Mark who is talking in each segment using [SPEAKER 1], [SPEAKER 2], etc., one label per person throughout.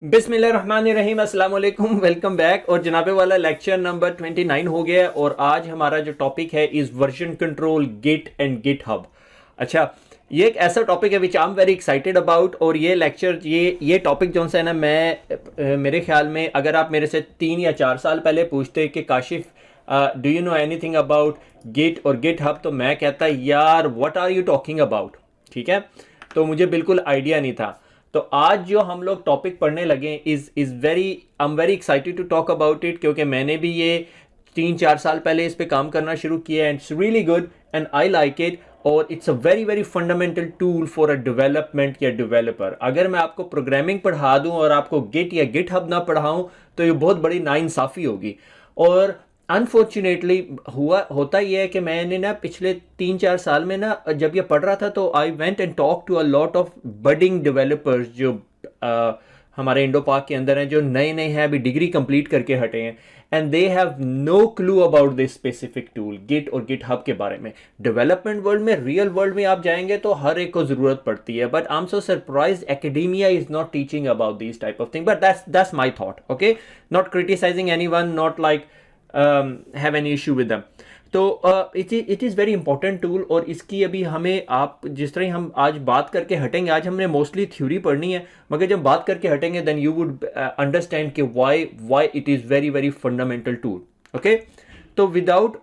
[SPEAKER 1] बिस्मिल्लाहिर्रहमानिर्रहीम, अस्सलाम वालेकुम, वेलकम बैक। और जनाबे वाला लेक्चर नंबर 29 हो गया है और आज हमारा जो टॉपिक है is version control, Git and GitHub. अच्छा, ये एक ऐसा टॉपिक है which I am very excited about. और ये लेक्चर ये टॉपिक जो है ना, मेरे ख्याल में अगर आप मेरे से 3 या 4 साल पहले पूछते कि Kashif do you know anything about git और गिट हब, तो मैं कहता यार what are you talking about. ठीक है, तो मुझे बिल्कुल आइडिया नहीं था। तो आज जो हम लोग टॉपिक पढ़ने लगे is very I am very excited to talk about it, क्योंकि मैंने भी ये 3 4 साल पहले इस पे काम करना शुरू किया and it's really good and I like it. और it's a very very fundamental tool for a development या डेवलपर। अगर मैं आपको प्रोग्रामिंग पढ़ा दूं और आपको गिट या गिट हब ना पढ़ाऊं तो ये बहुत बड़ी नाइंसाफ़ी होगी। और अनफॉर्चुनेटली होता ही है कि मैंने ना पिछले 3 4 साल में ना जब ये पढ़ रहा था तो I went and talk to a lot of budding developers जो हमारे इंडो पाक के अंदर हैं, जो नए नए हैं, अभी डिग्री कंप्लीट करके हटे हैं, and they have no clue about this specific tool git और गिट हब के बारे में। डेवलपमेंट वर्ल्ड में, रियल वर्ल्ड में आप जाएंगे तो हर एक को ज़रूरत पड़ती है, but I am so surprise academia is not teaching about this type of thing, but that's my thought. Okay, not criticising anyone, not like have any issue with them। तो it is very important tool. और इसकी अभी हमें, आप जिस तरह हम आज बात करके हटेंगे, आज हमने मोस्टली थ्योरी पढ़नी है, मगर जब बात करके हटेंगे देन यू वुड अंडरस्टैंड कि why it is very very fundamental tool. Okay, तो विदाउट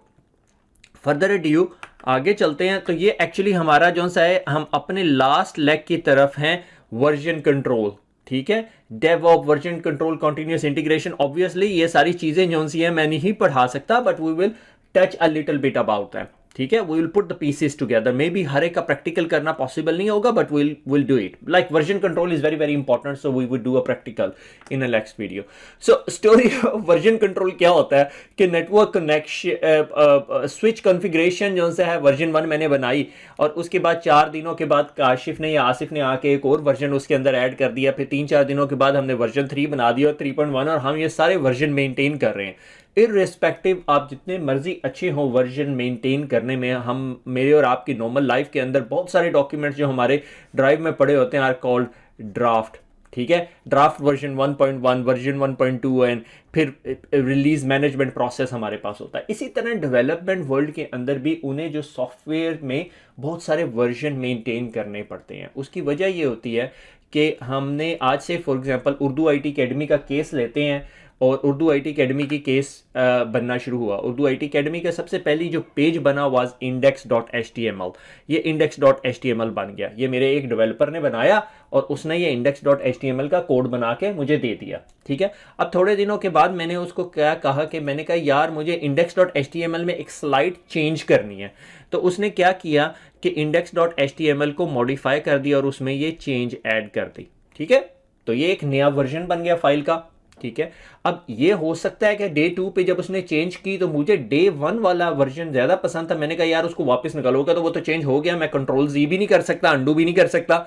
[SPEAKER 1] फर्दर एड्यू आगे चलते हैं। तो ये एक्चुअली हमारा जो सा है, हम अपने लास्ट लेग की तरफ हैं, वर्जन कंट्रोल। ठीक है, DevOp, version control, continuous integration. Obviously ये सारी चीजें जो सी है मैं नहीं पढ़ा सकता, but we will touch a little bit about that. ठीक है, we will put the pieces together. Maybe हर एक का प्रैक्टिकल करना पॉसिबल नहीं होगा, but will do it. Like version control is very very important, so we will do a practical in a next video. So story of version control क्या होता है कि नेटवर्क कनेक्शन, स्विच कॉन्फ़िगरेशन जो है version 1 मैंने बनाई, और उसके बाद 4 दिनों के बाद काशिफ ने या आसिफ ने आके एक और वर्जन उसके अंदर ऐड कर दिया। फिर 3 4 दिनों के बाद हमने वर्जन 3 बना दिया और 3.1, और हम ये सारे वर्जन मेंटेन कर रहे हैं। इररिस्पेक्टिव आप जितने मर्जी अच्छे हो वर्जन मेंटेन करने में, हम मेरे और आपकी नॉर्मल लाइफ के अंदर बहुत सारे डॉक्यूमेंट्स जो हमारे ड्राइव में पड़े होते हैं आर कॉल्ड ड्राफ्ट। ठीक है, ड्राफ्ट वर्जन 1.1, वर्जन 1.2, एंड फिर रिलीज मैनेजमेंट प्रोसेस हमारे पास होता है। इसी तरह डेवलपमेंट वर्ल्ड के अंदर भी उन्हें जो सॉफ्टवेयर में बहुत सारे वर्जन मेंटेन करने पड़ते हैं। उसकी वजह ये होती है कि हमने आज से for example Urdu IT academy का केस लेते हैं, और उर्दू आईटी एकेडमी की केस बनना शुरू हुआ। उर्दू आईटी एकेडमी का सबसे पहली जो पेज बना वाज index.html। ये index.html बन गया, ये मेरे एक डेवलपर ने बनाया और उसने ये index.html का कोड बना के मुझे दे दिया। ठीक है, अब थोड़े दिनों के बाद मैंने उसको क्या कहा कि मैंने कहा यार मुझे index.html में एक स्लाइड चेंज करनी है। तो उसने क्या किया कि index.html को मॉडिफाई कर दिया और उसमें ये चेंज ऐड कर दी। ठीक है, तो ये एक नया वर्जन बन गया फाइल का। ठीक है, अब ये हो सकता है कि डे 2 पे जब उसने चेंज की तो मुझे डे 1 वाला वर्जन ज्यादा पसंद था। मैंने कहा यार उसको वापस निकालोगे तो वो तो चेंज हो गया, मैं कंट्रोल जी भी नहीं कर सकता, अंडू भी नहीं कर सकता।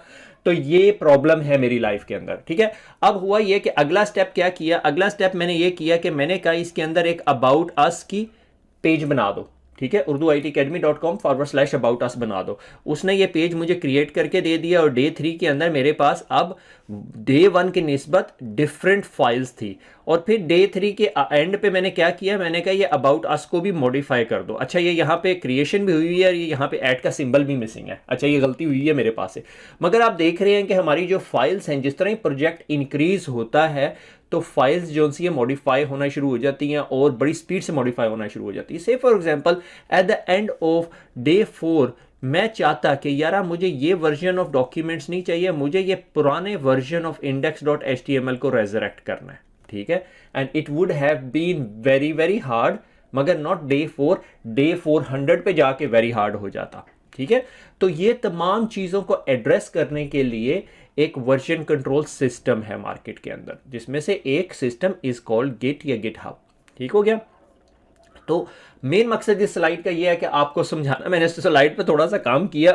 [SPEAKER 1] तो ये प्रॉब्लम है मेरी लाइफ के अंदर। ठीक है, अब हुआ ये कि अगला स्टेप क्या किया, अगला स्टेप मैंने ये किया कि मैंने कहा इसके अंदर एक अबाउट अस की पेज बना दो। ठीक है, उर्दू आई टी अकेडमी .com/अबाउट अस बना दो। उसने ये पेज मुझे क्रिएट करके दे दिया, और डे 3 के अंदर मेरे पास अब डे 1 की निस्बत डिफरेंट फाइल्स थी। और फिर डे 3 के एंड पे मैंने क्या किया, मैंने कहा ये अबाउट अस को भी मॉडिफाई कर दो। अच्छा, ये यहाँ पे क्रिएशन भी हुई है और ये यहाँ पे ऐड का सिंबल भी मिसिंग है। अच्छा, ये गलती हुई है मेरे पास से। मगर आप देख रहे हैं कि हमारी जो फाइल्स हैं, जिस तरह ही प्रोजेक्ट इंक्रीज होता है तो फाइल्स जो सी मॉडिफाई होना शुरू हो जाती हैं और बड़ी स्पीड से मॉडिफाई होना शुरू हो जाती है। से for example at the end of day 4 मैं चाहता कि यार मुझे ये वर्जन ऑफ डॉक्यूमेंट्स नहीं चाहिए, मुझे ये पुराने वर्जन ऑफ index.html को रेजरेक्ट करना है। ठीक है, and it would have been very very hard, मगर नॉट डे 4, डे 400 पे जाके वेरी हार्ड हो जाता। ठीक है, तो ये तमाम चीज़ों को एड्रेस करने के लिए एक वर्जन कंट्रोल सिस्टम है मार्केट के अंदर, जिसमें से एक सिस्टम इज कॉल्ड गिट या गिट हब। ठीक हो गया, तो मेन मकसद इस स्लाइड का ये है कि आपको समझाना। मैंने इस स्लाइड पे थोड़ा सा काम किया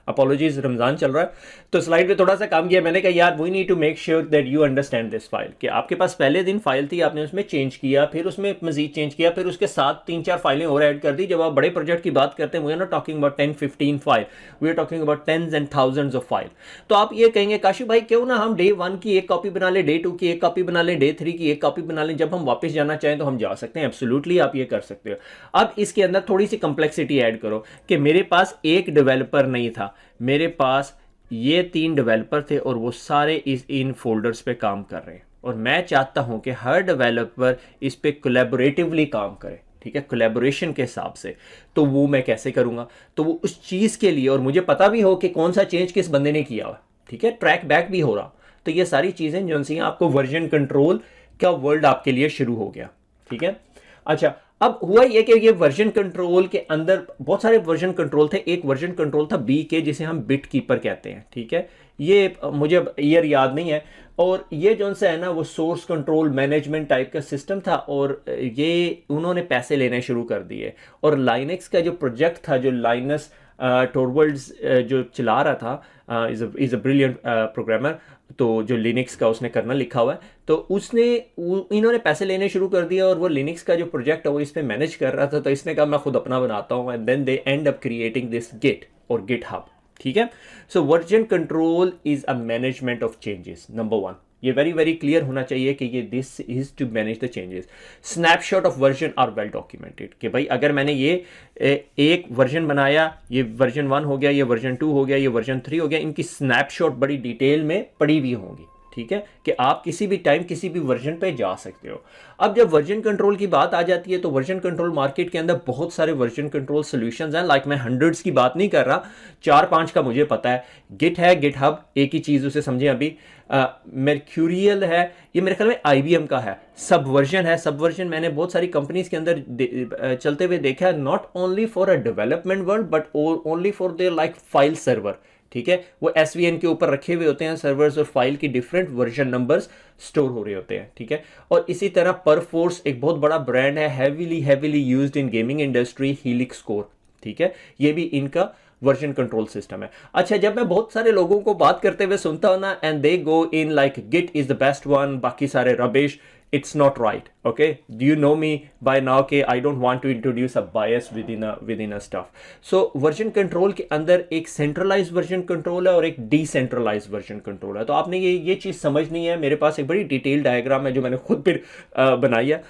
[SPEAKER 1] अपॉलॉजीज, रमजान चल रहा है तो स्लाइड पे थोड़ा सा काम किया मैंने, कहा यार we need to make sure that you understand this file, कि आपके पास पहले दिन फाइल थी, आपने उसमें चेंज किया, फिर उसमें मजीद चेंज किया, फिर उसके साथ 3-4 फाइलें और ऐड कर दी। जब आप बड़े प्रोजेक्ट की बात करते हैं, we are not talking about 10-15 file, we are talking about tens and thousands of file. तो आप ये कहेंगे काशिफ भाई क्यों ना हम डे 1 की एक कॉपी बना लें, डे 2 की एक कॉपी बना लें, डे 3 की एक कॉपी बना लें, जब हम वापस जाना चाहें तो हम जा सकते हैं। एब्सोल्युटली आप ये कर सकते हो। अब इसके अंदर थोड़ी सी कंप्लेक्सिटी ऐड करो कि मेरे पास एक डेवलपर नहीं था, मेरे पास ये 3 डेवलपर थे और वो सारे इन फोल्डर्स पे काम कर रहे हैं, और मैं चाहता हूं कि हर डेवलपर इस पे कोलैबोरेटिवली काम करे, ठीक है, कोलैबोरेशन के हिसाब से। तो वो मैं कैसे करूंगा? तो वो उस चीज़ के लिए, और मुझे पता भी हो कि कौन सा चेंज किस बंदे ने किया हुआ, ठीक है, ट्रैक बैक भी हो रहा। तो ये सारी चीज़ें जो सी आपको वर्जन कंट्रोल का वर्ल्ड आपके लिए शुरू हो गया, ठीक है। अच्छा, अब हुआ ये कि ये वर्जन कंट्रोल के अंदर बहुत सारे वर्जन कंट्रोल थे। एक वर्जन कंट्रोल था बी के, जिसे हम बिट कीपर कहते हैं, ठीक है। ये मुझे अब ईयर याद नहीं है, और ये जो सा है ना वो सोर्स कंट्रोल मैनेजमेंट टाइप का सिस्टम था, और ये उन्होंने पैसे लेने शुरू कर दिए। और लाइनेक्स का जो प्रोजेक्ट था, जो लाइनस टोरवल्ड्स जो चला रहा था, इज़ अ ब्रिलियंट प्रोग्रामर, तो जो लिनक्स का उसने कर्नल लिखा हुआ है, तो उसने इन्होंने पैसे लेने शुरू कर दिया, और वो लिनक्स का जो प्रोजेक्ट है वो इस पे मैनेज कर रहा था। तो इसने कहा मैं खुद अपना बनाता हूँ, and then they end up creating this Git और गिट हब, ठीक है। So version control is a management of changes, number 1। ये वेरी वेरी क्लियर होना चाहिए कि ये this is to manage the changes. Snapshot of version are well documented, कि भाई अगर मैंने ये एक वर्जन बनाया, ये वर्जन 1 हो गया, ये वर्जन 2 हो गया, ये वर्जन 3 हो गया, इनकी स्नैपशॉट बड़ी डिटेल में पड़ी हुई होंगी, ठीक है, कि आप किसी भी टाइम किसी भी वर्जन पे जा सकते हो। अब जब वर्जन कंट्रोल की बात आ जाती है, तो वर्जन कंट्रोल मार्केट के अंदर बहुत सारे वर्जन कंट्रोल सॉल्यूशंस हैं। लाइक मैं हंड्रेड्स की बात नहीं कर रहा, 4-5 का मुझे पता है। गिट है, गिट हब एक ही चीज़, उसे समझें अभी। मर्क्यूरियल है, ये मेरे ख्याल में IBM का है। सब वर्जन है, सब वर्जन मैंने बहुत सारी कंपनीज के अंदर चलते हुए देखा है, not only for a development world but only for their like file server, ठीक है। वो SVN के ऊपर रखे हुए होते हैं सर्वर्स, और फाइल की डिफरेंट वर्जन नंबर्स स्टोर हो रहे होते हैं, ठीक है। और इसी तरह परफोर्स एक बहुत बड़ा ब्रांड है, heavily used in gaming industry, helix core, ठीक है, ये भी इनका वर्जन कंट्रोल सिस्टम है। अच्छा, जब मैं बहुत सारे लोगों को बात करते हुए सुनता हूं ना, and they go in like git is the best one, बाकी सारे rubbish, it's not right, okay? Do you know me by now कि I don't want to introduce a bias within a stuff. So version control के अंदर एक centralized version control है और एक decentralized version control है। तो आपने ये चीज़ समझनी है। मेरे पास एक बड़ी डिटेल डायग्राम है जो मैंने खुद फिर बनाई है।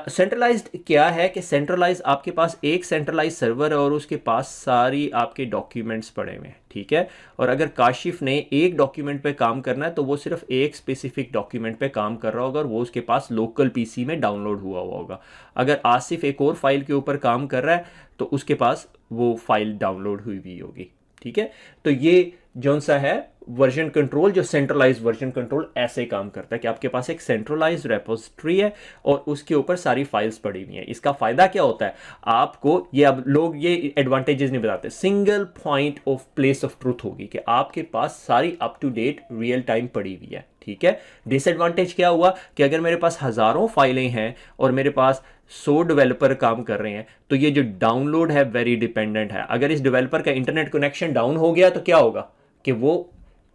[SPEAKER 1] Centralized क्या है कि centralized आपके पास एक centralized सर्वर है और उसके पास सारी आपके डॉक्यूमेंट्स पड़े हुए हैं, ठीक है। और अगर काशिफ ने एक डॉक्यूमेंट पे काम करना है तो वो सिर्फ एक स्पेसिफिक डॉक्यूमेंट पे काम कर रहा होगा, और वो उसके पास लोकल PC में डाउनलोड हुआ होगा। अगर आसिफ एक और फाइल के ऊपर काम कर रहा है तो उसके पास वो फाइल डाउनलोड हुई भी होगी, ठीक है। तो ये जौन सा है वर्जन कंट्रोल, जो सेंट्रलाइज वर्जन कंट्रोल ऐसे काम करता है कि आपके पास एक सेंट्रलाइज रेपोजिटरी है और उसके ऊपर सारी फाइल्स पड़ी हुई हैं। इसका फायदा क्या होता है आपको, ये अब लोग ये एडवांटेजेस नहीं बताते। Single point of place of truth होगी कि आपके पास सारी up to date real time पड़ी हुई है, ठीक है। डिसएडवांटेज क्या हुआ कि अगर मेरे पास हजारों फाइलें हैं और मेरे पास 100 डेवलपर काम कर रहे हैं, तो ये जो डाउनलोड है वेरी डिपेंडेंट है। अगर इस डेवलपर का इंटरनेट कनेक्शन डाउन हो गया तो क्या होगा कि वो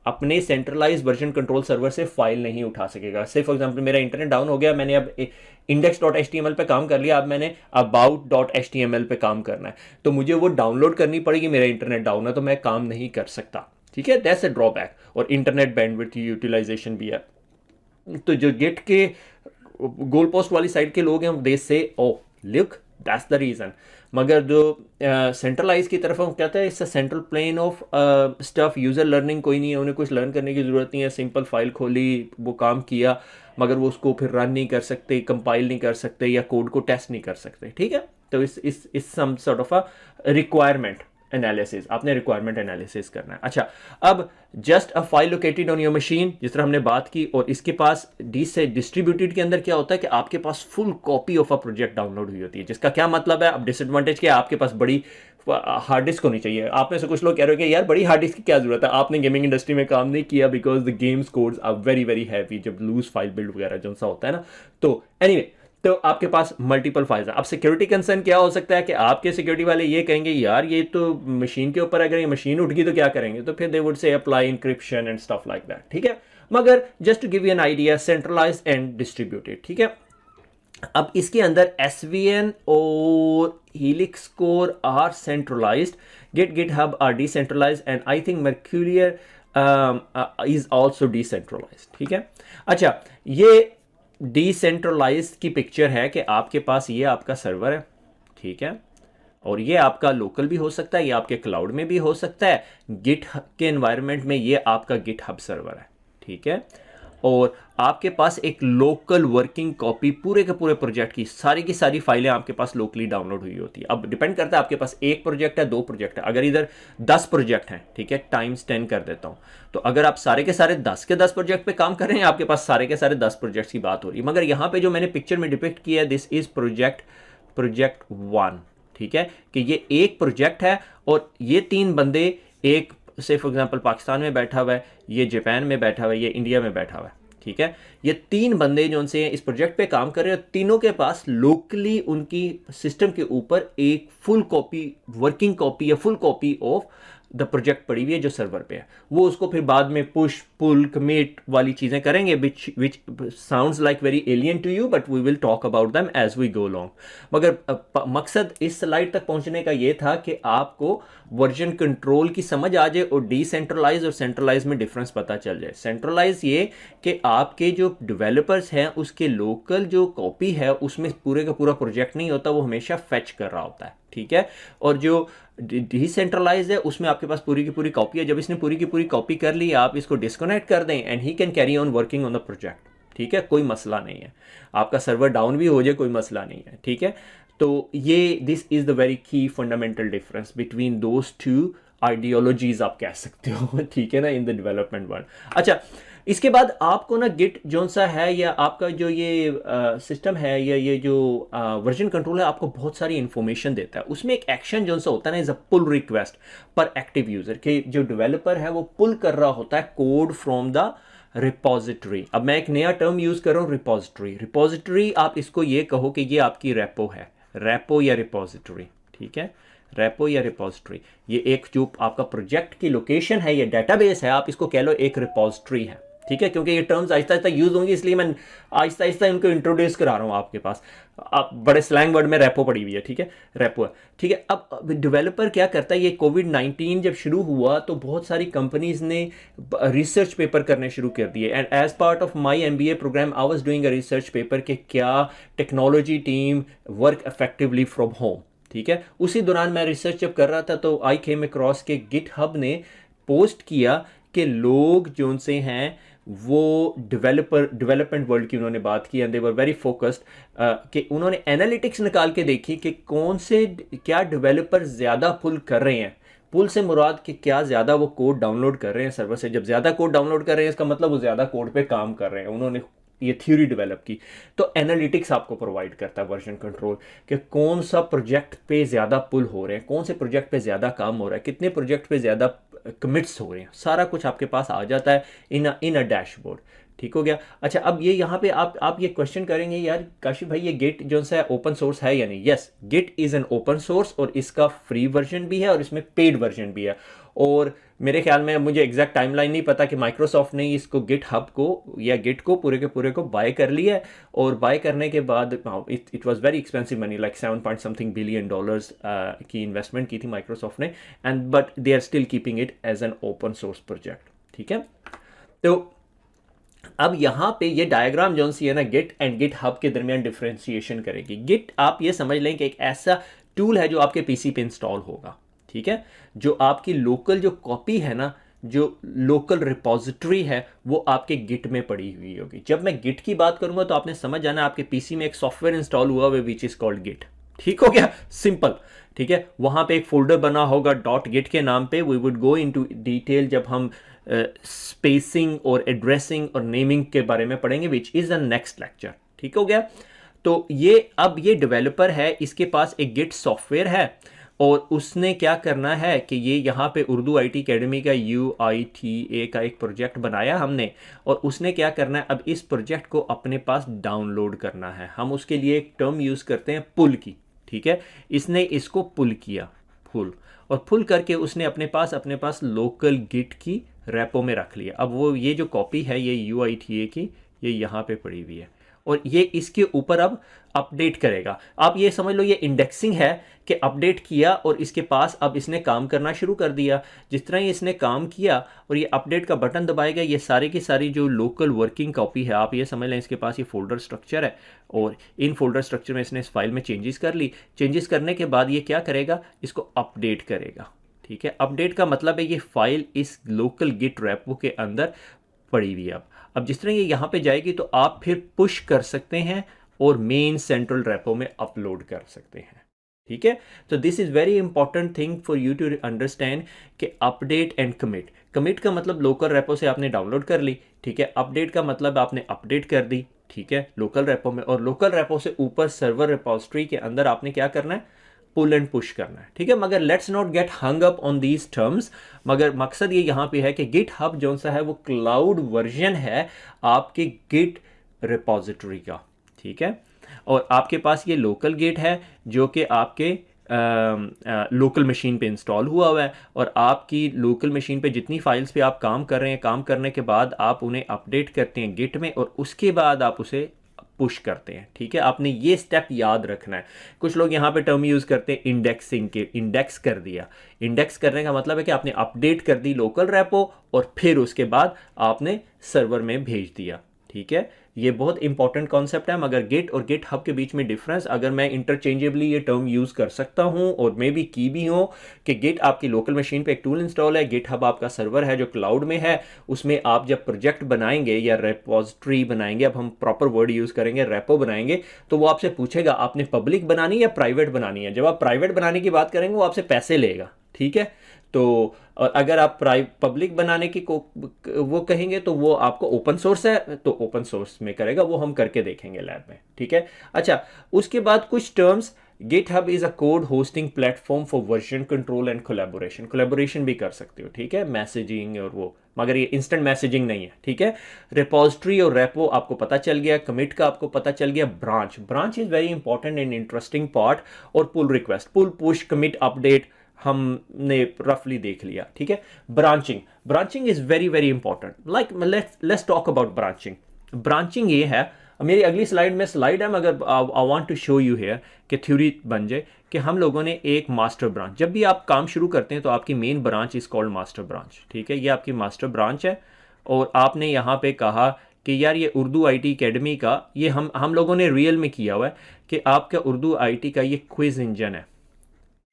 [SPEAKER 1] अपने सेंट्रलाइज वर्जन कंट्रोल सर्वर से फाइल नहीं उठा सकेगा। से फॉर एग्जांपल मेरा इंटरनेट डाउन हो गया, मैंने अब index.html पे काम कर लिया, अब मैंने about.html पे काम करना है, तो मुझे वो डाउनलोड करनी पड़ेगी। मेरा इंटरनेट डाउन है तो मैं काम नहीं कर सकता, ठीक है। That's a drawback. और इंटरनेट बैंडविड्थ यूटिलाइजेशन भी है। तो जो गेट के गोल पोस्ट वाली साइड के लोग हैं they say oh look that's the reason. मगर जो सेंट्रलाइज की तरफ हम कहते हैं इससे central plane of stuff, user learning कोई नहीं है, उन्हें कुछ लर्न करने की ज़रूरत नहीं है। सिंपल फाइल खोली, वो काम किया, मगर वो उसको फिर रन नहीं कर सकते, कंपाइल नहीं कर सकते, या कोड को टेस्ट नहीं कर सकते, ठीक है। तो इस some sort of a requirement analysis, आपने रिक्वायरमेंट एनालिसिस करना है। अच्छा, अब just a file located on your machine, जिस तरह हमने बात की, और इसके पास डिस्ट्रीब्यूटेड के अंदर क्या होता है कि आपके पास full copy of a project download हुई होती है, जिसका क्या मतलब है। अब डिसएडवांटेज क्या है, आपके पास बड़ी हार्ड डिस्क होनी चाहिए। आप में से कुछ लोग कह रहे हो कि यार बड़ी हार्ड डिस्क की क्या जरूरत है, आपने गेमिंग इंडस्ट्री में काम नहीं किया, because the games codes are very very heavy, जब लूज फाइल बिल्ड वगैरह जो सा होता है ना। तो एनीवे तो आपके पास मल्टीपल फाइल्स हैं। अब सिक्योरिटी कंसर्न क्या हो सकता है कि आपके सिक्योरिटी वाले ये कहेंगे यार ये तो मशीन के ऊपर, अगर ये मशीन उठ गई तो क्या करेंगे, तो फिर they would say apply encryption and stuff like that, ठीक है। मगर just to give you an idea, centralised and distributed, ठीक है। अब इसके अंदर SVN और Helix Core are centralised, GitHub are decentralised and I think Mercurial is also decentralised, ठीक है। अच्छा, ये डिसेंट्रलाइज्ड की पिक्चर है कि आपके पास ये आपका सर्वर है, ठीक है, और ये आपका लोकल भी हो सकता है, ये आपके क्लाउड में भी हो सकता है, गिट के एनवायरनमेंट में ये आपका GitHub सर्वर है, ठीक है। और आपके पास एक लोकल वर्किंग कॉपी पूरे के पूरे प्रोजेक्ट की सारी फाइलें आपके पास लोकली डाउनलोड हुई होती है। अब डिपेंड करता है आपके पास एक प्रोजेक्ट है, 2 प्रोजेक्ट है। अगर इधर 10 प्रोजेक्ट हैं, ठीक है, टाइम्स 10 कर देता हूं, तो अगर आप सारे के सारे 10 के 10 प्रोजेक्ट पे काम कर रहे हैं, आपके पास सारे के सारे 10 प्रोजेक्ट्स की बात हो रही है। मगर यहां पे जो मैंने पिक्चर में डिपिक्ट किया है, दिस इज प्रोजेक्ट 1, ठीक है, कि ये एक प्रोजेक्ट है और ये 3 बंदे, एक से फॉर एग्जांपल पाकिस्तान में बैठा हुआ है, ये जापान में बैठा हुआ है, ये इंडिया में बैठा हुआ है, ठीक है। ये 3 बंदे जो उनसे इस प्रोजेक्ट पे काम कर रहे हैं, तीनों के पास लोकली उनकी सिस्टम के ऊपर एक फुल कॉपी, वर्किंग कॉपी या full copy of the project पड़ी हुई है जो सर्वर पे है। वो उसको फिर बाद में पुश पुल कमिट वाली चीजें करेंगे, which sounds like very alien to you, but we will talk about them as we go long. मगर मकसद इस स्लाइड तक पहुंचने का ये था कि आपको वर्जन कंट्रोल की समझ आ जाए और डिसेंट्रलाइज और सेंट्रलाइज में डिफरेंस पता चल जाए। सेंट्रलाइज ये कि आपके जो डेवलपर्स हैं उसके लोकल जो कॉपी है उसमें पूरे का पूरा प्रोजेक्ट नहीं होता, वो हमेशा फेच कर रहा होता है, ठीक है। और जो डिसेंट्रलाइज है उसमें आपके पास पूरी की पूरी कॉपी है। जब इसने पूरी की पूरी कॉपी कर ली, आप इसको डिस्कनेक्ट कर दें and he can carry on working on the project, ठीक है, कोई मसला नहीं है। आपका सर्वर डाउन भी हो जाए, कोई मसला नहीं है, ठीक है। तो ये दिस इज द वेरी की fundamental difference between those 2 ideologies आप कह सकते हो, ठीक है ना, इन द डेवलपमेंट वर्ल्ड। अच्छा, इसके बाद आपको ना गिट जोन सा है या आपका जो ये सिस्टम है या ये जो वर्जन कंट्रोल है, आपको बहुत सारी इंफॉर्मेशन देता है। उसमें एक एक्शन जोन सा होता है ना, इज अ पुल रिक्वेस्ट पर एक्टिव यूजर, कि जो डेवलपर है वो पुल कर रहा होता है कोड फ्रॉम द रिपोजिटरी। अब मैं एक नया टर्म यूज कर रहा हूँ, रिपोजिटरी। रिपोजिटरी आप इसको ये कहो कि ये आपकी रेपो है, रेपो या रिपोजिटरी, ठीक है, रेपो या रिपोजिटरी। ये एक जो आपका प्रोजेक्ट की लोकेशन है, ये डेटाबेस है, आप इसको कह लो एक रिपोजिटरी है, ठीक है। क्योंकि ये टर्म्स आहिस्ता आहिस्ता यूज होंगी, इसलिए मैं आहिस्ता आहिस्ता इनको इंट्रोड्यूस करा रहा हूँ आपके पास। आप बड़े स्लैंग वर्ड में रेपो पड़ी हुई है, ठीक है, रेपो है, ठीक है। अब डेवलपर क्या करता है, ये कोविड-19 जब शुरू हुआ तो बहुत सारी कंपनीज ने रिसर्च पेपर करने शुरू कर दिए, and as part of my MBA programme I was doing a research paper कि क्या technology team work effectively from home, ठीक है। उसी दौरान मैं रिसर्च जब कर रहा था तो आई केम अक्रॉस के GitHub ने पोस्ट किया कि लोग जो उनसे हैं वो डेवलपमेंट वर्ल्ड की उन्होंने बात की, and they were very focused, कि उन्होंने एनालिटिक्स निकाल के देखी कि कौन से क्या डेवलपर ज़्यादा पुल कर रहे हैं। पुल से मुराद कि क्या ज़्यादा वो कोड डाउनलोड कर रहे हैं सर्वर से। जब ज़्यादा कोड डाउनलोड कर रहे हैं इसका मतलब वो ज़्यादा कोड पे काम कर रहे हैं। उन्होंने ये थ्योरी डेवलप की। तो एनालिटिक्स आपको प्रोवाइड करता है वर्जन कंट्रोल, कि कौन सा प्रोजेक्ट पे ज़्यादा पुल हो रहे हैं, कौन से प्रोजेक्ट पे ज़्यादा काम हो रहा है, कितने प्रोजेक्ट पे ज़्यादा कमिट्स हो रहे हैं, सारा कुछ आपके पास आ जाता है इन अ डैशबोर्ड, ठीक हो गया। अच्छा, अब ये यहाँ पे आप ये क्वेश्चन करेंगे, यार काशिफ भाई ये गिट जो सा है ओपन सोर्स है या नहीं। Yes, git is an open source और इसका फ्री वर्जन भी है और इसमें पेड वर्जन भी है। और मेरे ख्याल में, मुझे एग्जैक्ट टाइमलाइन नहीं पता, कि माइक्रोसॉफ्ट ने इसको गिट हब को या गिट को पूरे के पूरे को बाय कर लिया है, और बाय करने के बाद it was very expensive money, like 7 point something billion dollars की इन्वेस्टमेंट की थी माइक्रोसॉफ्ट ने, and but they are still keeping it as an open source project, ठीक है। तो अब यहाँ पे ये डायग्राम जो सी है ना, गिट एंड गिट हब के दरमियान डिफ्रेंशिएशन करेगी। गिट आप ये समझ लें कि एक ऐसा टूल है जो आपके पीसी पे इंस्टॉल होगा, ठीक है, जो आपकी लोकल जो कॉपी है ना, जो लोकल रिपोजिटरी है, वो आपके गिट में पड़ी हुई होगी। जब मैं गिट की बात करूंगा तो आपने समझ जाना आपके पीसी में एक सॉफ्टवेयर इंस्टॉल हुआ हुआ विच इज कॉल्ड गिट, ठीक हो गया, सिंपल, ठीक है। वहां पे एक फोल्डर बना होगा .git के नाम पे। We would go into detail जब हम स्पेसिंग और एड्रेसिंग और नेमिंग के बारे में पढ़ेंगे, which is a next lecture, ठीक हो गया। तो ये अब ये डेवलपर है, इसके पास एक गिट सॉफ्टवेयर है, और उसने क्या करना है कि ये यहाँ पे उर्दू IT अकेडमी का UITA का एक प्रोजेक्ट बनाया हमने, और उसने क्या करना है, अब इस प्रोजेक्ट को अपने पास डाउनलोड करना है। हम उसके लिए एक टर्म यूज़ करते हैं पुल की, ठीक है। इसने इसको पुल किया, पुल, और पुल करके उसने अपने पास लोकल गिट की रेपो में रख लिया। अब वो ये जो कॉपी है ये UITA की, ये यहाँ पे पड़ी हुई है, और ये इसके ऊपर अब अपडेट करेगा। आप ये समझ लो ये इंडेक्सिंग है कि अपडेट किया और इसके पास अब इसने काम करना शुरू कर दिया। जिस तरह ही इसने काम किया और ये अपडेट का बटन दबाएगा, ये सारी की सारी जो लोकल वर्किंग कॉपी है, आप ये समझ लें इसके पास ये फोल्डर स्ट्रक्चर है, और इन फोल्डर स्ट्रक्चर में इसने इस फाइल में चेंजेस कर ली। चेंजेस करने के बाद ये क्या करेगा, इसको अपडेट करेगा, ठीक है। अपडेट का मतलब है ये फाइल इस लोकल गिट रेपो के अंदर पड़ी हुई है। अब जिस तरह ये यहाँ पे जाएगी तो आप फिर पुश कर सकते हैं और मेन सेंट्रल रेपो में अपलोड कर सकते हैं, ठीक है। तो this is very important thing for you to understand कि अपडेट एंड कमिट। कमिट का मतलब लोकल रेपो से आपने डाउनलोड कर ली, ठीक है। अपडेट का मतलब आपने अपडेट कर दी, ठीक है, लोकल रेपो में, और लोकल रेपो से ऊपर सर्वर रिपोजिटरी के अंदर आपने क्या करना है, पुल एंड पुश करना है, ठीक है। मगर let's not gate hung up on these terms. मगर मकसद ये यहाँ पे है कि गिट हब जो सा है वो क्लाउड वर्जन है आपके गिट रिपोजिटरी का, ठीक है। और आपके पास ये लोकल गिट है जो कि आपके लोकल मशीन पे इंस्टॉल हुआ है, और आपकी लोकल मशीन पे जितनी फाइल्स पे आप काम कर रहे हैं, काम करने के बाद आप उन्हें अपडेट करते हैं गिट में, और उसके बाद आप उसे पुश करते हैं, ठीक है। आपने ये स्टेप याद रखना है। कुछ लोग यहाँ पे टर्म यूज़ करते हैं इंडेक्सिंग के, इंडेक्स कर दिया। इंडेक्स करने का मतलब है कि आपने अपडेट कर दी लोकल रेपो और फिर उसके बाद आपने सर्वर में भेज दिया, ठीक है। ये बहुत इंपॉर्टेंट कॉन्सेप्ट है। मगर गिट और गिट हब के बीच में डिफरेंस, अगर मैं इंटरचेंजेबली ये टर्म यूज़ कर सकता हूँ और मे भी की भी हूँ कि गिट आपकी लोकल मशीन पे एक टूल इंस्टॉल है, गिट हब आपका सर्वर है जो क्लाउड में है। उसमें आप जब प्रोजेक्ट बनाएंगे या रेपोजिटरी बनाएंगे, अब हम प्रॉपर वर्ड यूज़ करेंगे, रेपो बनाएंगे, तो वो आपसे पूछेगा आपने पब्लिक बनानी या प्राइवेट बनानी है। जब आप प्राइवेट बनाने की बात करेंगे वो आपसे पैसे लेगा, ठीक है। तो और अगर आप पब्लिक बनाने की को वो कहेंगे तो वो आपको ओपन सोर्स है तो ओपन सोर्स में करेगा, वो हम करके देखेंगे लैब में, ठीक है। अच्छा, उसके बाद कुछ terms, GitHub is a code hosting platform for version control and collaboration. Collaboration भी कर सकते हो, ठीक है, मैसेजिंग और वो, मगर ये इंस्टेंट मैसेजिंग नहीं है, ठीक है। रिपोजिटरी और रेपो आपको पता चल गया, कमिट का आपको पता चल गया। Branch is very important and interesting part, और pull request, pull, push, commit, update हमने रफली देख लिया, ठीक है। Branching is very very important. Like let's talk about branching. Branching ये है, मेरी अगली स्लाइड में स्लाइड है, मगर I want to show you here कि थ्योरी बन जाए कि हम लोगों ने एक मास्टर ब्रांच, जब भी आप काम शुरू करते हैं तो आपकी main branch is called master branch, ठीक है। ये आपकी मास्टर ब्रांच है, और आपने यहाँ पे कहा कि यार ये उर्दू IT अकेडमी का, ये हम लोगों ने रियल में किया हुआ है कि आपका उर्दू IT का ये क्विज इंजन है,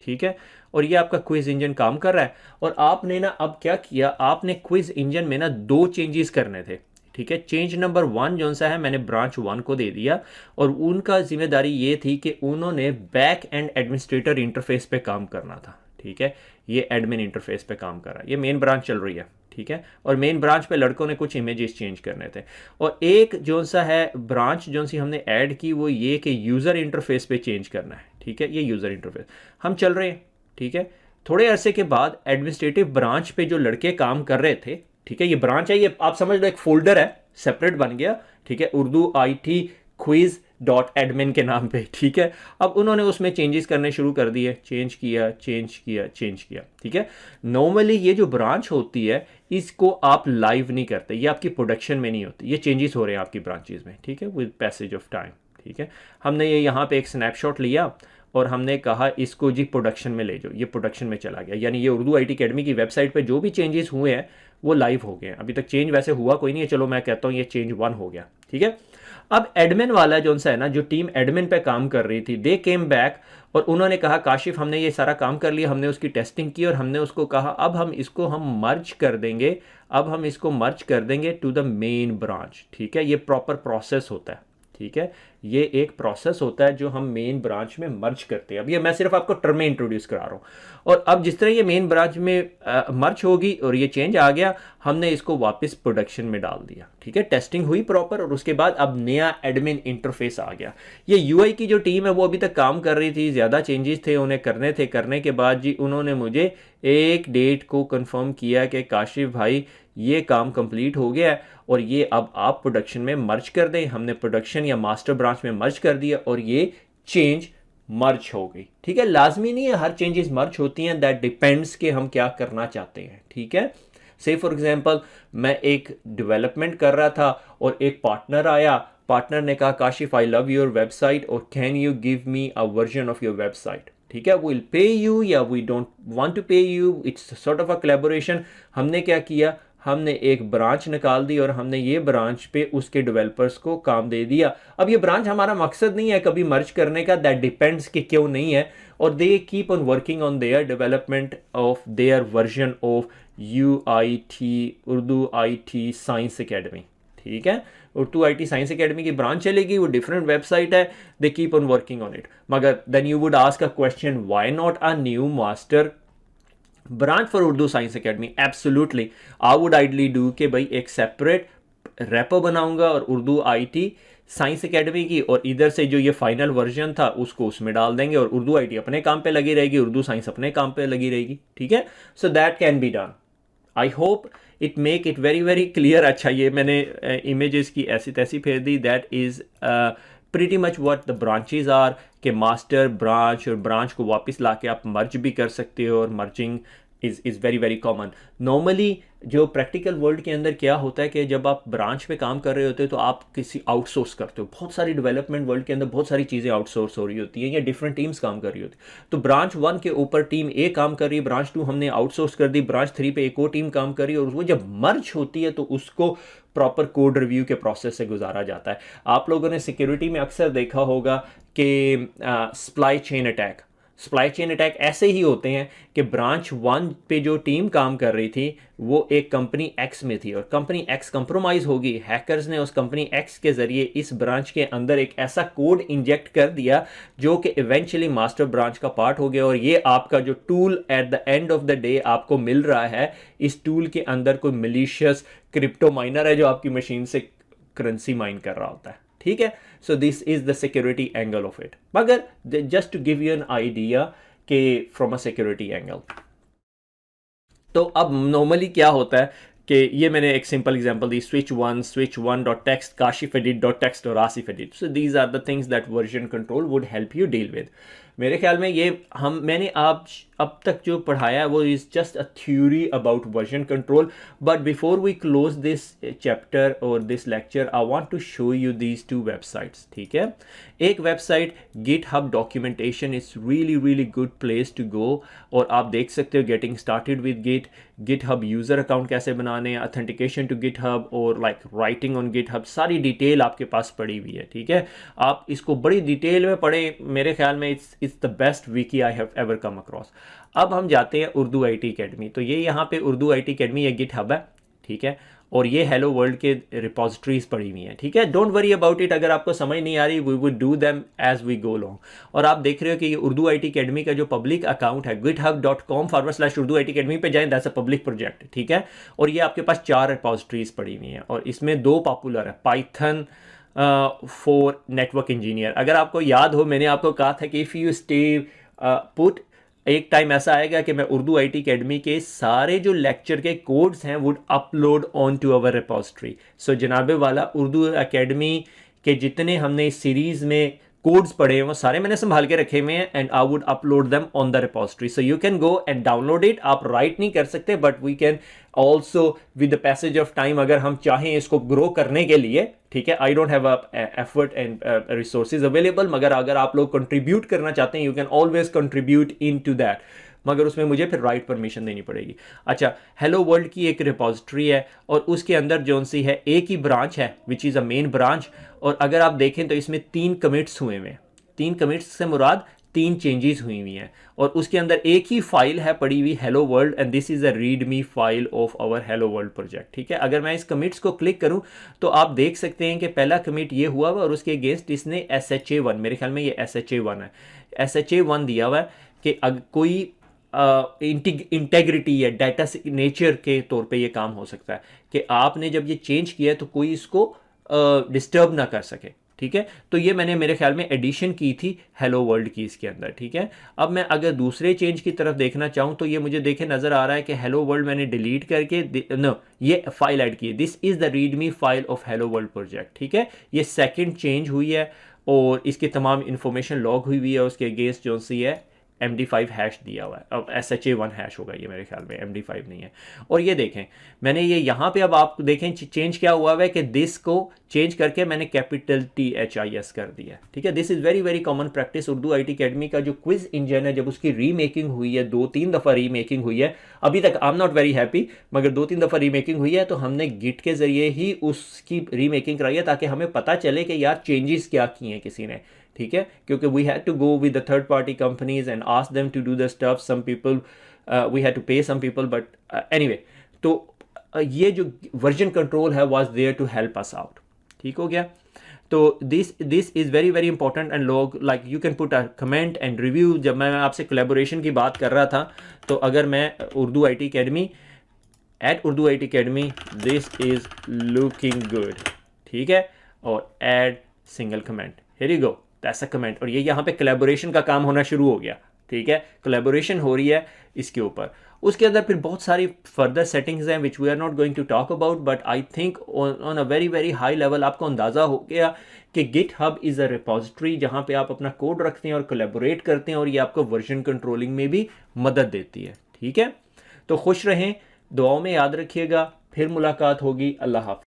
[SPEAKER 1] ठीक है। और ये आपका क्विज इंजन काम कर रहा है, और आपने ना अब क्या किया, आपने क्विज इंजन में ना 2 चेंजेस करने थे, ठीक है। चेंज नंबर 1 जो सा है मैंने ब्रांच 1 को दे दिया, और उनका जिम्मेदारी ये थी कि उन्होंने बैक एंड एडमिनिस्ट्रेटर इंटरफेस पे काम करना था, ठीक है। ये एडमिन इंटरफेस पे काम कर रहा है, ये मेन ब्रांच चल रही है, ठीक है। और मेन ब्रांच पे लड़कों ने कुछ इमेजेस चेंज करने थे, और एक जो सा है ब्रांच जो सी हमने ऐड की वो ये कि यूज़र इंटरफेस पे चेंज करना है, ठीक है। ये यूज़र इंटरफेस हम चल रहे हैं, ठीक है। थोड़े अरसे के बाद एडमिनिस्ट्रेटिव ब्रांच पे जो लड़के काम कर रहे थे, ठीक है, ये ब्रांच है, ये आप समझ लो एक फोल्डर है, सेपरेट बन गया, ठीक है, उर्दू IT quiz.admin के नाम पे, ठीक है। अब उन्होंने उसमें चेंजेस करने शुरू कर दिए, चेंज किया, ठीक है। नॉर्मली ये जो ब्रांच होती है इसको आप लाइव नहीं करते, ये आपकी प्रोडक्शन में नहीं होती, ये चेंजेस हो रहे हैं आपकी ब्रांचेस में, ठीक है, विद पैसेज ऑफ टाइम, ठीक है। हमने ये यहाँ पे एक स्नैपशॉट लिया और हमने कहा इसको जी प्रोडक्शन में ले जाओ, ये प्रोडक्शन में चला गया, यानी ये उर्दू IT अकेडमी की वेबसाइट पे जो भी चेंजेस हुए हैं वो लाइव हो गए हैं। अभी तक चेंज वैसे हुआ कोई नहीं है, चलो मैं कहता हूँ ये चेंज 1 हो गया, ठीक है। अब एडमिन वाला जो सा है ना, जो टीम एडमिन पे काम कर रही थी, दे केम बैक और उन्होंने कहा काशिफ हमने ये सारा काम कर लिया, हमने उसकी टेस्टिंग की और हमने उसको कहा अब हम इसको मर्ज कर देंगे, अब हम इसको मर्ज कर देंगे टू द मेन ब्रांच, ठीक है। ये प्रॉपर प्रोसेस होता है, ठीक है, ये एक प्रोसेस होता है जो हम मेन ब्रांच में मर्ज करते हैं। अब ये मैं सिर्फ आपको टर्म में इंट्रोड्यूस करा रहा हूँ। और अब जिस तरह ये मेन ब्रांच में मर्ज होगी और ये चेंज आ गया, हमने इसको वापस प्रोडक्शन में डाल दिया, ठीक है, टेस्टिंग हुई प्रॉपर, और उसके बाद अब नया एडमिन इंटरफेस आ गया। ये यूआई की जो टीम है वो अभी तक काम कर रही थी, ज़्यादा चेंजेस थे उन्हें करने थे। करने के बाद जी उन्होंने मुझे एक डेट को कंफर्म किया कि काशिफ भाई ये काम कंप्लीट हो गया है और ये अब आप प्रोडक्शन में मर्ज कर दें। हमने प्रोडक्शन या मास्टर ब्रांच में मर्ज कर दिया और ये चेंज मर्ज हो गई, ठीक है। लाजमी नहीं है हर चेंजेस मर्ज होती हैं, दैट डिपेंड्स कि हम क्या करना चाहते हैं, ठीक है। से फॉर एग्जांपल मैं एक डेवलपमेंट कर रहा था और एक पार्टनर आया, पार्टनर ने कहा Kashif I love your website और can you give me a version of your website, ठीक है। विल पे यू या we don't want to pay you, it's sort of a collaboration. हमने क्या किया, हमने एक ब्रांच निकाल दी और हमने ये ब्रांच पे उसके डेवलपर्स को काम दे दिया। अब ये ब्रांच हमारा मकसद नहीं है कभी मर्ज करने का, दैट डिपेंड्स कि क्यों नहीं है, और they keep on working on their development of their version of UIT Urdu IT science academy, ठीक है। उर्दू IT साइंस एकेडमी की ब्रांच चलेगी, वो डिफरेंट वेबसाइट है, they keep on working on it. मगर then you would ask a question, why not a new master branch for Urdu science academy? Absolutely, I would ideally do कि भाई एक separate repo बनाऊंगा और Urdu IT science academy की, और इधर से जो ये फाइनल वर्जन था उसको उसमें डाल देंगे और उर्दू IT अपने काम पे लगी रहेगी, उर्दू साइंस अपने काम पे लगी रहेगी, ठीक है। So that can be done. I hope it make it very very clear. अच्छा, ये मैंने इमेजेस की ऐसी तैसी फेर दी, that is pretty much what the branches are, कि मास्टर ब्रांच और ब्रांच को वापस लाके आप मर्ज भी कर सकते हो, और merging is very very common. Normally जो प्रैक्टिकल वर्ल्ड के अंदर क्या होता है कि जब आप ब्रांच पे काम कर रहे होते हो तो आप किसी आउटसोर्स करते हो, बहुत सारी डेवलपमेंट वर्ल्ड के अंदर बहुत सारी चीज़ें आउटसोर्स हो रही होती हैं या डिफरेंट टीम्स काम कर रही होती है। तो ब्रांच 1 के ऊपर टीम A काम कर रही है, ब्रांच 2 हमने आउटसोर्स कर दी, ब्रांच 3 पे एक और टीम काम कर रही है, और वो जब मर्ज होती है तो उसको प्रॉपर कोड रिव्यू के प्रोसेस से गुजारा जाता है। आप लोगों ने सिक्योरिटी में अक्सर देखा होगा कि सप्लाई चेन अटैक ऐसे ही होते हैं कि ब्रांच 1 पे जो टीम काम कर रही थी वो एक कंपनी X में थी और कंपनी X कंप्रोमाइज़ होगी। हैकर्स ने उस कंपनी X के ज़रिए इस ब्रांच के अंदर एक ऐसा कोड इंजेक्ट कर दिया जो कि इवेंचुअली मास्टर ब्रांच का पार्ट हो गया, और ये आपका जो tool at the end of the day आपको मिल रहा है, इस टूल के अंदर कोई मिलीशियस क्रिप्टो माइनर है जो आपकी मशीन से करेंसी माइन कर रहा होता है, ठीक है। So this is the security angle of it. मगर just to give you an idea कि फ्रॉम अ सिक्योरिटी एंगल, तो अब नॉर्मली क्या होता है कि ये मैंने एक सिंपल एग्जांपल दी, switch1.txt, kashifedit.txt और asifedit। So these are the things that version control would help you deal with. मेरे ख्याल में ये मैंने आप अब तक जो पढ़ाया है वो is just a theory about version control. But before we close this chapter और this lecture, I want to show you these 2 websites, ठीक है। एक website GitHub documentation is really really good place to go, और आप देख सकते हो getting started with GitHub user account कैसे बनाने, ऑथेंटिकेशन टू GitHub और लाइक राइटिंग ऑन GitHub, सारी डिटेल आपके पास पड़ी हुई है, ठीक है। आप इसको बड़ी डिटेल में पढ़ें, मेरे ख्याल में it's the best Vicky I have ever come across. अब हम जाते हैं उर्दू IT अकेडमी। तो ये यहाँ पे उर्दू IT अकेडमी या GitHub है, ठीक है, और ये हेलो वर्ल्ड के रिपोजिटरीज पड़ी हुई हैं, ठीक है। डोंट वरी अबाउट इट, अगर आपको समझ नहीं आ रही we would do them as we go long. और आप देख रहे हो कि ये उर्दू IT अकेडमी का जो पब्लिक अकाउंट है github.com/उर्दू IT अकेडमी पे जाएं, दैट्स अ पब्लिक प्रोजेक्ट, ठीक है। और ये आपके पास 4 रिपोजिटरीज पड़ी हुई हैं और इसमें 2 पॉपुलर है, पाइथन फॉर नेटवर्क इंजीनियर। अगर आपको याद हो, मैंने आपको कहा था कि इफ़ यू स्टे पुट, एक टाइम ऐसा आएगा कि मैं उर्दू IT अकेडमी के सारे जो लेक्चर के कोड्स हैं would upload on to our repository. So जनाबे वाला उर्दू अकेडमी के जितने हमने इस सीरीज़ में कोड्स पढ़े हैं वो सारे मैंने संभाल के रखे हुए हैं, and I would upload them on the repository, so you can go and download it. आप राइट नहीं कर सकते, but we can also with the passage of time, अगर हम चाहें इसको ग्रो करने के लिए, ठीक है, I don't have effort and resources available, मगर अगर आप लोग कंट्रीब्यूट करना चाहते हैं, you can always contribute into that, मगर उसमें मुझे फिर राइट परमिशन देनी पड़ेगी। अच्छा, हेलो वर्ल्ड की एक रिपोजिटरी है और उसके अंदर जो सी है एक ही ब्रांच है which is a main branch, और अगर आप देखें तो इसमें 3 कमिट्स हुए हैं। 3 कमिट्स से मुराद 3 चेंजेस हुई हुई हैं और उसके अंदर एक ही फाइल है पड़ी हुई hello world and this is a readme file of our hello world project. ठीक है, अगर मैं इस कमिट्स को क्लिक करूं तो आप देख सकते हैं कि पहला कमिट ये हुआ हुआ और उसके अगेंस्ट इसने SHA1, मेरे ख्याल में ये SHA1 है, SHA1 दिया हुआ है कि अगर कोई इंटेग्रिटी या डाटा नेचर के तौर पे ये काम हो सकता है कि आपने जब ये चेंज किया तो कोई इसको डिस्टर्ब ना कर सके। ठीक है, तो ये मैंने मेरे ख्याल में एडिशन की थी हेलो वर्ल्ड की इसके अंदर। ठीक है, अब मैं अगर दूसरे चेंज की तरफ देखना चाहूँ तो ये मुझे देखे नज़र आ रहा है कि हेलो वर्ल्ड मैंने डिलीट करके नो ये फाइल ऐड की है, this is the read me file of hello world project. ठीक है, ये सेकंड चेंज हुई है और इसकी तमाम इंफॉर्मेशन लॉग हुई हुई है, उसके अगेंस्ट जो सी है MD5 हैश दिया हुआ है। अब SHA1 हैश होगा ये मेरे ख्याल में, MD5 नहीं है। और ये देखें मैंने ये यहाँ पे अब आप देखें चेंज क्या हुआ है कि दिस को चेंज करके मैंने कैपिटल THIS कर दिया। ठीक है, this is very very common practice. Urdu IT academy का जो क्विज इंजन है जब उसकी रीमेकिंग हुई है, 2-3 दफ़ा रीमेकिंग हुई है, अभी तक I am not very happy, मगर 2-3 दफ़ा रीमेकिंग हुई है तो हमने गिट के ज़रिए ही उसकी रीमेकिंग कराई है ताकि हमें पता चले कि यार चेंजेस क्या किए हैं किसी ने। ठीक है, क्योंकि we had to go with the third party companies and ask them to do the stuff, some people we had to pay some people, but anyway तो ये जो वर्जन कंट्रोल है was there to help us out. ठीक हो गया, तो this is very very important and लोग like you can put a comment and review. जब मैं आपसे कोलैबोरेशन की बात कर रहा था तो अगर मैं Urdu IT academy @Urdu IT Academy this is looking good, ठीक है, और add single comment, here you go, that's a comment. और ये यहाँ पे कोलैबोरेशन का काम होना शुरू हो गया। ठीक है, कोलैबोरेशन हो रही है इसके ऊपर। उसके अंदर फिर बहुत सारी फर्दर सेटिंग्स हैं which we are not going to talk about, but I think on a very very high level आपको अंदाज़ा हो गया कि GitHub इज़ अ रिपोजिटरी जहाँ पे आप अपना कोड रखते हैं और कोलैबोरेट करते हैं और ये आपको वर्जन कंट्रोलिंग में भी मदद देती है। ठीक है, तो खुश रहें, दुआओं में याद रखिएगा, फिर मुलाकात होगी, अल्लाह हाफ़िज़।